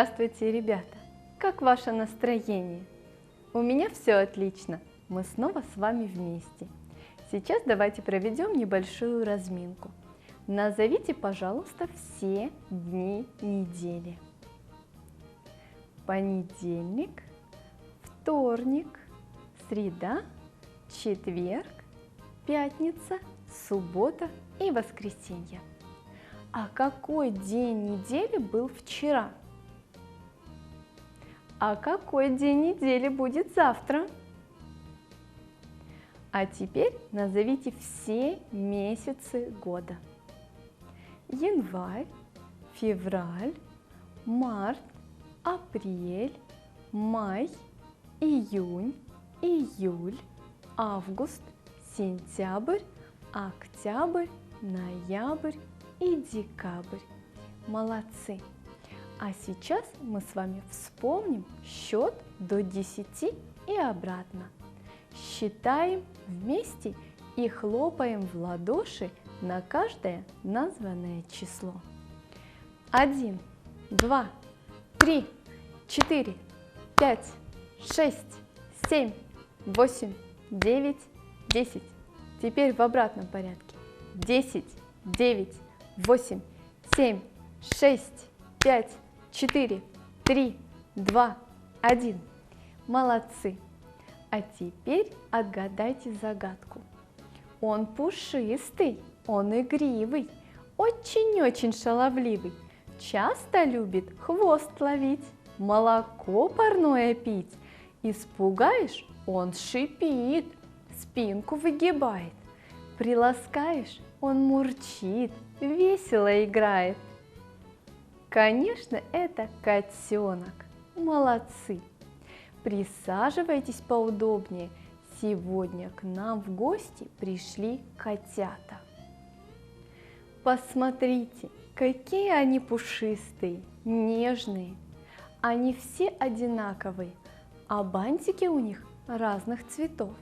Здравствуйте, ребята! Как ваше настроение? У меня все отлично. Мы снова с вами вместе. Сейчас давайте проведем небольшую разминку. Назовите, пожалуйста, все дни недели. Понедельник, вторник, среда, четверг, пятница, суббота и воскресенье. А какой день недели был вчера? А какой день недели будет завтра? А теперь назовите все месяцы года. Январь, февраль, март, апрель, май, июнь, июль, август, сентябрь, октябрь, ноябрь и декабрь. Молодцы! А сейчас мы с вами вспомним счет до 10 и обратно. Считаем вместе и хлопаем в ладоши на каждое названное число. 1, 2, 3, 4, 5, 6, 7, 8, 9, 10. Теперь в обратном порядке. 10, 9, 8, 7, 6, 5, 4, 3, 2, 1. Молодцы! А теперь отгадайте загадку. Он пушистый, он игривый, очень-очень шаловливый, часто любит хвост ловить, молоко парное пить. Испугаешь, он шипит, спинку выгибает. Приласкаешь, он мурчит, весело играет. Конечно, это котенок. Молодцы! Присаживайтесь поудобнее. Сегодня к нам в гости пришли котята. Посмотрите, какие они пушистые, нежные. Они все одинаковые, а бантики у них разных цветов.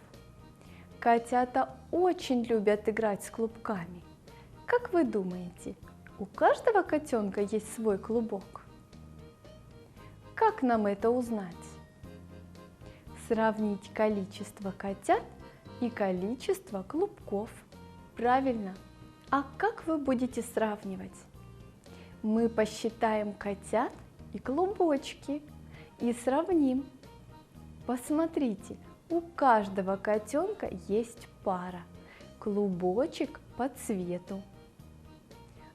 Котята очень любят играть с клубками. Как вы думаете, у каждого котенка есть свой клубок? Как нам это узнать? Сравнить количество котят и количество клубков. Правильно. А как вы будете сравнивать? Мы посчитаем котят и клубочки и сравним. Посмотрите, у каждого котенка есть пара. Клубочек по цвету.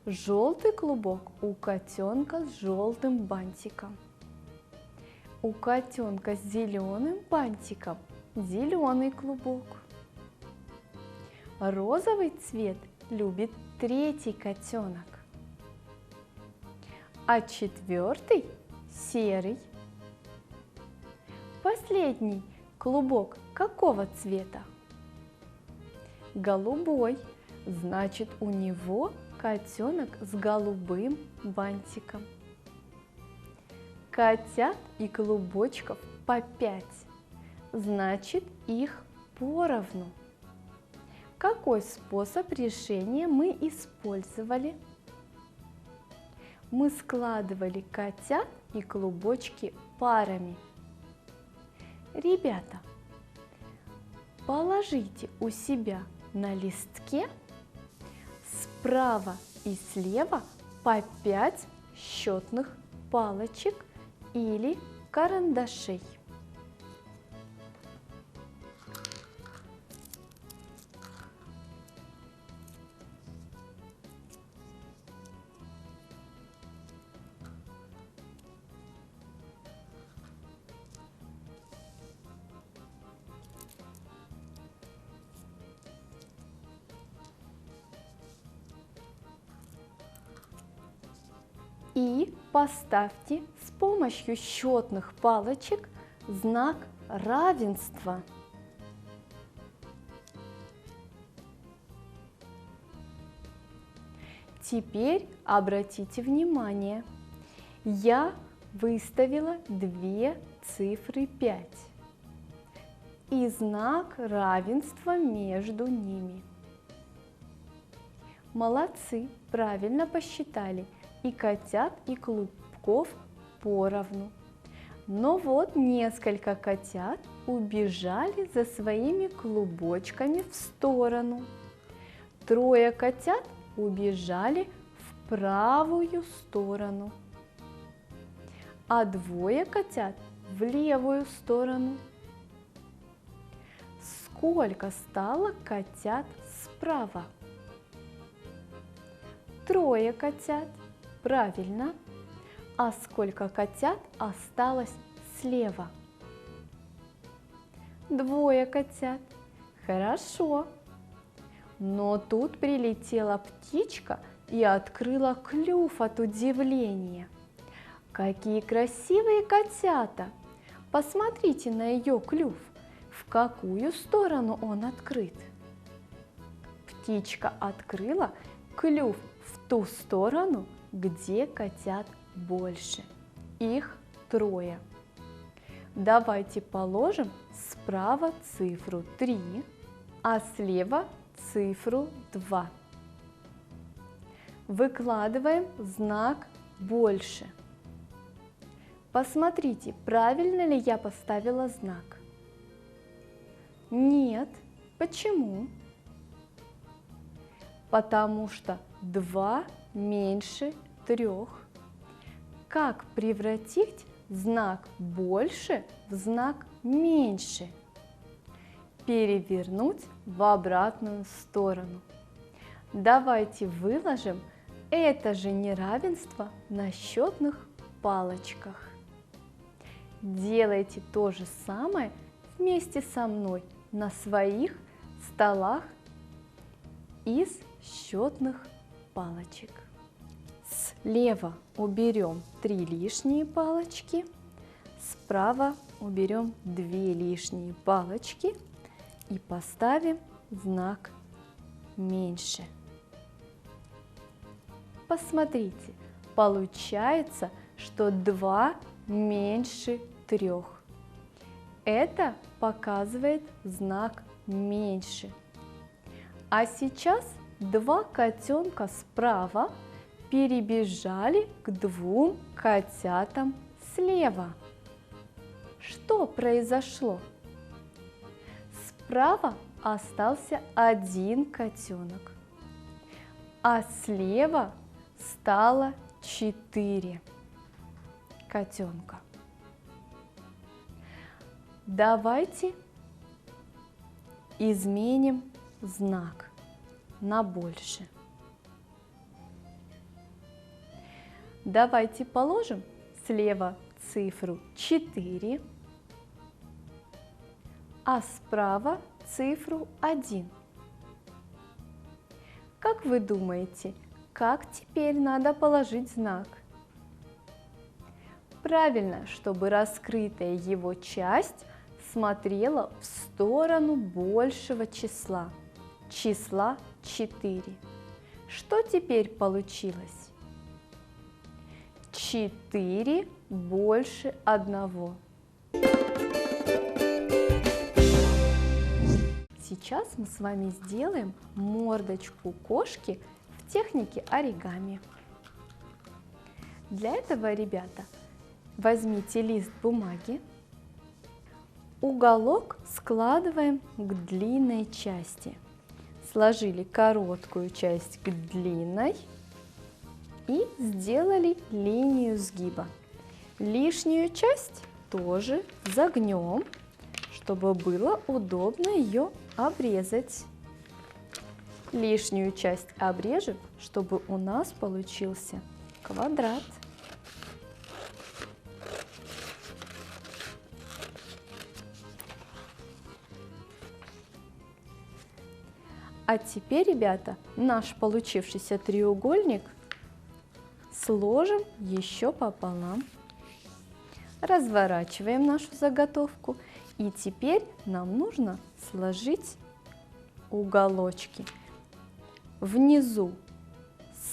Желтый клубок у котенка с желтым бантиком. У котенка с зеленым бантиком зеленый клубок. Розовый цвет любит третий котенок, а четвертый серый. Последний клубок какого цвета? Голубой, значит, у него котенок с голубым бантиком. Котят и клубочков по 5, значит, их поровну. Какой способ решения мы использовали? Мы складывали котят и клубочки парами. Ребята, положите у себя на листке справа и слева по 5 счетных палочек или карандашей. И поставьте с помощью счетных палочек знак равенства. Теперь обратите внимание, я выставила 2 цифры 5 и знак равенства между ними. Молодцы, правильно посчитали. И котят, и клубков поровну. Но вот несколько котят убежали за своими клубочками в сторону. 3 котят убежали в правую сторону, а 2 котят в левую сторону. Сколько стало котят справа? 3 котят, правильно. А сколько котят осталось слева? 2 котят, хорошо. Но тут прилетела птичка и открыла клюв от удивления. Какие красивые котята! Посмотрите на ее клюв. В какую сторону он открыт? Птичка открыла клюв в ту сторону, где котят больше. Их 3. Давайте положим справа цифру 3, а слева цифру 2. Выкладываем знак больше. Посмотрите, правильно ли я поставила знак? Нет. Почему? Потому что 2 меньше 3. Как превратить знак больше в знак меньше? Перевернуть в обратную сторону. Давайте выложим это же неравенство на счетных палочках. Делайте то же самое вместе со мной на своих столах из счетных палочек. Слева уберем 3 лишние палочки, справа уберем 2 лишние палочки и поставим знак меньше. Посмотрите, получается, что 2 меньше 3. Это показывает знак меньше. А сейчас 2 котенка справа перебежали к 2 котятам слева. Что произошло? Справа остался 1 котенок, а слева стало 4 котенка. Давайте изменим знак на больше. Давайте положим слева цифру 4, а справа цифру 1. Как вы думаете, как теперь надо положить знак? Правильно, чтобы раскрытая его часть смотрела в сторону большего числа, числа 4. Что теперь получилось? 4 больше 1. Сейчас мы с вами сделаем мордочку кошки в технике оригами. Для этого, ребята, возьмите лист бумаги, уголок складываем к длинной части. Сложили короткую часть к длинной и сделали линию сгиба. Лишнюю часть тоже загнем, чтобы было удобно ее обрезать. Лишнюю часть обрежем, чтобы у нас получился квадрат. А теперь, ребята, наш получившийся треугольник сложим еще пополам. Разворачиваем нашу заготовку. И теперь нам нужно сложить уголочки внизу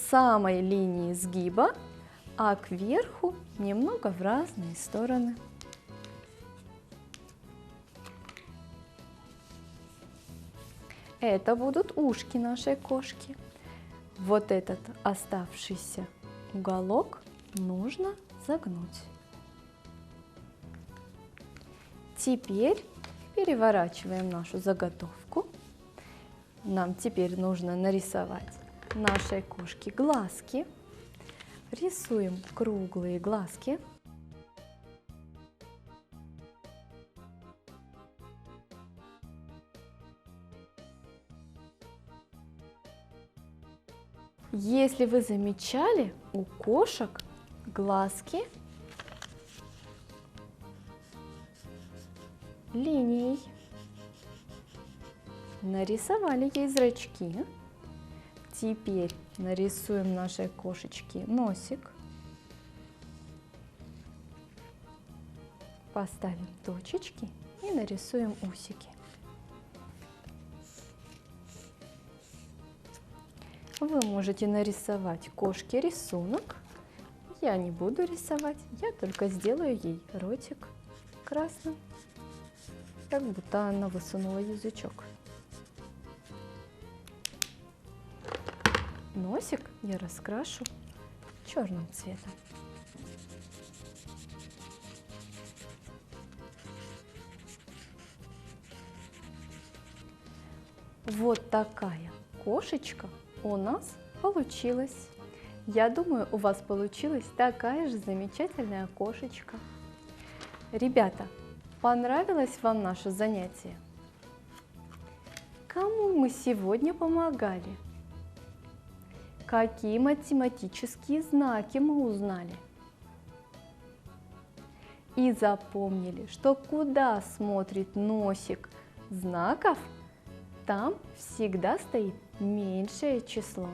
самой линии сгиба, а кверху немного в разные стороны. Это будут ушки нашей кошки. Вот этот оставшийся уголок нужно загнуть. Теперь переворачиваем нашу заготовку. Нам теперь нужно нарисовать нашей кошке глазки. Рисуем круглые глазки. Если вы замечали, у кошек глазки линией. Нарисовали ей зрачки. Теперь нарисуем нашей кошечке носик. Поставим точечки и нарисуем усики. Вы можете нарисовать кошке рисунок. Я не буду рисовать, я только сделаю ей ротик красным, как будто она высунула язычок. Носик я раскрашу черным цветом. Вот такая кошечка у нас получилась. Я думаю, у вас получилась такая же замечательная кошечка. Ребята, понравилось вам наше занятие? Кому мы сегодня помогали? Какие математические знаки мы узнали? И запомнили, что куда смотрит носик знаков, там всегда стоит меньшее число.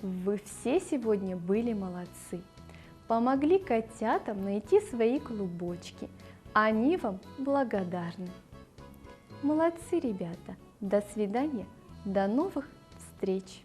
Вы все сегодня были молодцы. Помогли котятам найти свои клубочки. Они вам благодарны. Молодцы, ребята. До свидания. До новых встреч.